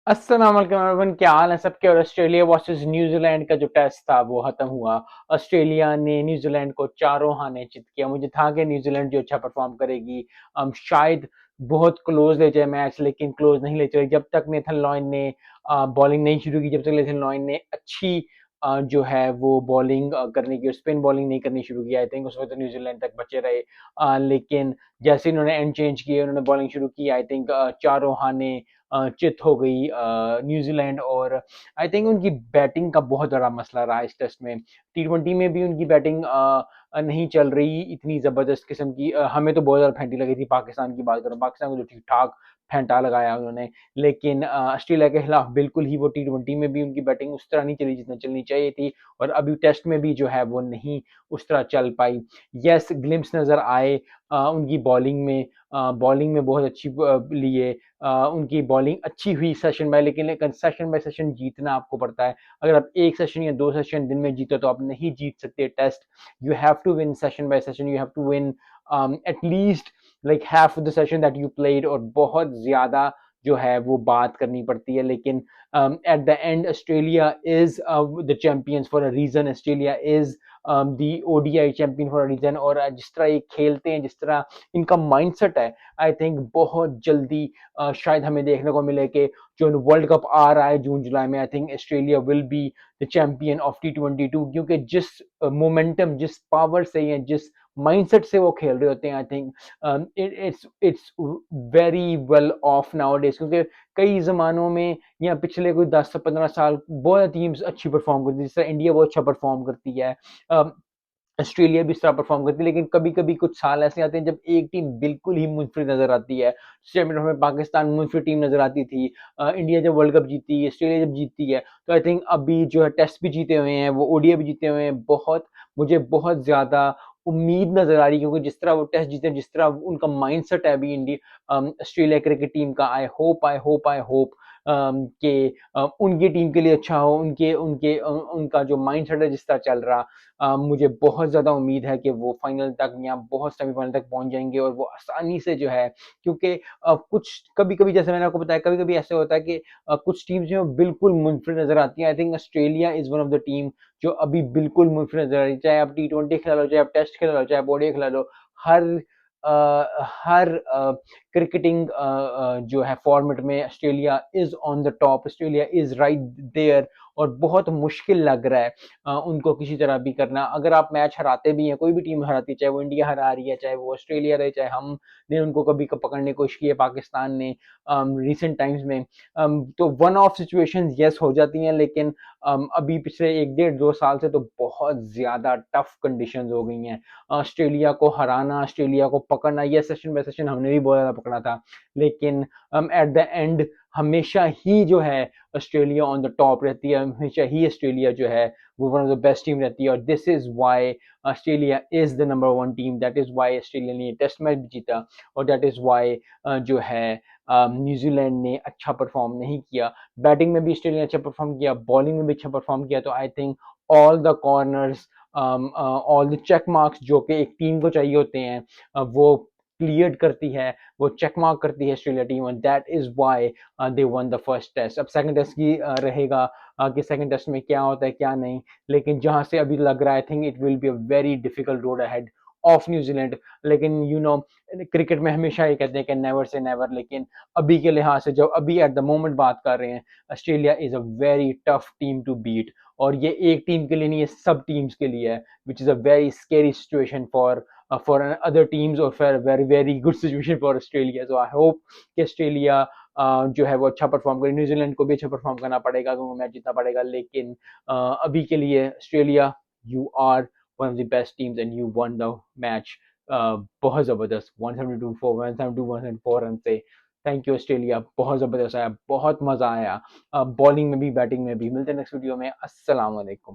अस्सलाम वालेकुम एवरीवन, क्या हाल है सबके। और ऑस्ट्रेलिया वर्सेस न्यूजीलैंड का जो टेस्ट था वो खत्म हुआ। ऑस्ट्रेलिया ने न्यूजीलैंड को चारों हाने चित किया। मुझे था कि न्यूजीलैंड जो अच्छा परफॉर्म करेगी, शायद बहुत क्लोज ले जाए मैच, लेकिन क्लोज नहीं ले चले जब तक नेथन लॉयन ने बॉलिंग नहीं शुरू की। जब तक नेथन लॉयन ने अच्छी जो है वो बॉलिंग करने की, स्पिन बॉलिंग नहीं करनी शुरू की, आई थिंक उस वक्त न्यूजीलैंड तक बचे रहे। लेकिन जैसे इन्होंने एंड चेंज किए, उन्होंने बॉलिंग शुरू की, आई थिंक चारों हाने चित हो गई न्यूजीलैंड। और आई थिंक उनकी बैटिंग का बहुत बड़ा मसला रहा इस टेस्ट में। टी20 में भी उनकी बैटिंग नहीं चल रही इतनी जबरदस्त किस्म की। हमें तो बहुत ज्यादा फेंटी लगी थी। पाकिस्तान की बात करो, पाकिस्तान को जो ठीक ठाक फेंटा लगाया उन्होंने, लेकिन ऑस्ट्रेलिया के खिलाफ बिल्कुल ही वो टी20 में भी उनकी बैटिंग उस तरह नहीं चली जितना चलनी चाहिए थी। और अभी टेस्ट में भी जो है वो नहीं उस तरह चल पाई। यस, ग्लिम्स नजर आए उनकी बॉलिंग में बहुत अच्छी लिए। उनकी बॉलिंग अच्छी हुई सेशन बाय, लेकिन सेशन बाय सेशन जीतना आपको पड़ता है। अगर आप एक सेशन या दो सेशन दिन में जीते तो आप नहीं जीत सकते test. You have to win session by session, you have to win at least like half of the session that you played. और बहुत ज्यादा जो है वो बात करनी पड़ती है। लेकिन at the end Australia is the champions for a reason. Australia is the ODI champion for a reason. और जिस तरह ये खेलते हैं, जिस तरह इनका माइंडसेट है, आई थिंक बहुत जल्दी शायद हमें देखने को मिले कि जो वर्ल्ड कप आ रहा है जून जुलाई में, I think Australia will be the champion of T22। क्योंकि जिस मोमेंटम, जिस पावर से या जिस माइंडसेट से वो खेल रहे होते हैं, I think it's very well of now days. क्योंकि कई जमानों में या पिछले कोई 10 से 15 साल बहुत टीम्स अच्छी परफॉर्म करती है, जिस तरह इंडिया बहुत अच्छा परफॉर्म करती है, ऑस्ट्रेलिया भी इस तरह परफॉर्म करती है। लेकिन कभी कभी कुछ साल ऐसे आते हैं जब एक टीम बिल्कुल ही मुनफरिद नजर आती है। चैंपियन में पाकिस्तान मुनफरिद टीम नजर आती थी। इंडिया जब वर्ल्ड कप जीती है, ऑस्ट्रेलिया जब जीतती है, तो आई थिंक अभी जो है टेस्ट भी जीते हुए हैं, वो ओडीआई भी जीते हुए हैं। मुझे बहुत ज्यादा उम्मीद नजर आ रही है, क्योंकि जिस तरह वो टेस्ट जीते, जिस तरह उनका माइंडसेट है अभी इंडिया ऑस्ट्रेलिया क्रिकेट टीम का, आई होप कि उनकी टीम के लिए अच्छा हो। उनके उनके उनका जो माइंडसेट है जिस तरह चल रहा, मुझे बहुत ज़्यादा उम्मीद है कि वो फाइनल तक या बहुत सेमीफाइनल तक पहुंच जाएंगे। और वो आसानी से जो है, क्योंकि कुछ कभी कभी जैसे मैंने आपको बताया, कभी कभी ऐसे होता है कि कुछ टीम्स जो बिल्कुल मुनफरिद नजर आती हैं। I think Australia is one of the team जो अभी बिल्कुल मुनफरिद नजर आ रही है। चाहे आप T20 खिला लो, चाहे आप टेस्ट खिला लो, चाहे आप ओडीआई खिला लो, हर हर क्रिकेटिंग जो है फॉर्मेट में Australia is on the top, Australia is right there. और बहुत मुश्किल लग रहा है उनको किसी तरह भी करना। अगर आप मैच हराते भी हैं, कोई भी टीम हराती है, चाहे वो इंडिया हरा रही है, चाहे वो ऑस्ट्रेलिया रहे, चाहे हमने उनको कभी पकड़ने की कोशिश की है पाकिस्तान ने रिसेंट टाइम्स में, तो वन ऑफ सिचुएशन यस हो जाती हैं। लेकिन अभी पिछले 1 डेढ़ 2 साल से तो बहुत ज्यादा टफ कंडीशंस हो गई हैं। ऑस्ट्रेलिया को हराना, ऑस्ट्रेलिया को पकड़ना, ये सेशन बाय सेशन हमने भी बहुत ज्यादा पकड़ा था। लेकिन एट द एंड हमेशा ही जो है ऑस्ट्रेलिया ऑन द टॉप रहती है। हमेशा ही ऑस्ट्रेलिया जो है वो one of the best team रहती है। और this is why Australia is the number one team. That is why Australia ने टेस्ट मैच भी जीता। और दैट इज वाई जो है न्यूजीलैंड ने अच्छा परफॉर्म नहीं किया। बैटिंग में भी ऑस्ट्रेलिया ने अच्छा परफॉर्म किया, बॉलिंग में भी अच्छा परफॉर्म किया। तो I think all the corners, all the check marks जो कि एक टीम को चाहिए होते हैं, वो क्लियर करती है, वो चेक मार्क करती है Australia team. And that is why they won the first test. अब सेकंड टेस्ट की रहेगा कि सेकंड टेस्ट में क्या होता है क्या नहीं। लेकिन जहां से अभी लग रहा है, I think it will be a very difficult road ahead of New Zealand. लेकिन क्रिकेट में हमेशा ये कहते हैं कि नेवर से नेवर। लेकिन अभी के लिहाज से, जब अभी एट द मोमेंट बात कर रहे हैं, Australia is a very tough team to beat. और ये एक टीम के लिए नहीं है, सब टीम्स के लिए है, which is a very scary situation for other teams, और for very very good situation for Australia. So I hope कि ऑस्ट्रेलिया जो है वो अच्छा परफॉर्म करे। न्यूजीलैंड को भी अच्छा परफॉर्म करना पड़ेगा, क्योंकि मैच जीतना पड़ेगा। लेकिन अभी के लिए Australia, you are one of the best teams and you won the match बहुत जबरदस्त 172 रन से। थैंक यू ऑस्ट्रेलिया, बहुत जबरदस्त आया, बहुत मजा आया बॉलिंग में भी बैटिंग में भी। मिलते हैं नेक्स्ट वीडियो में। अस्सलाम वालेकुम।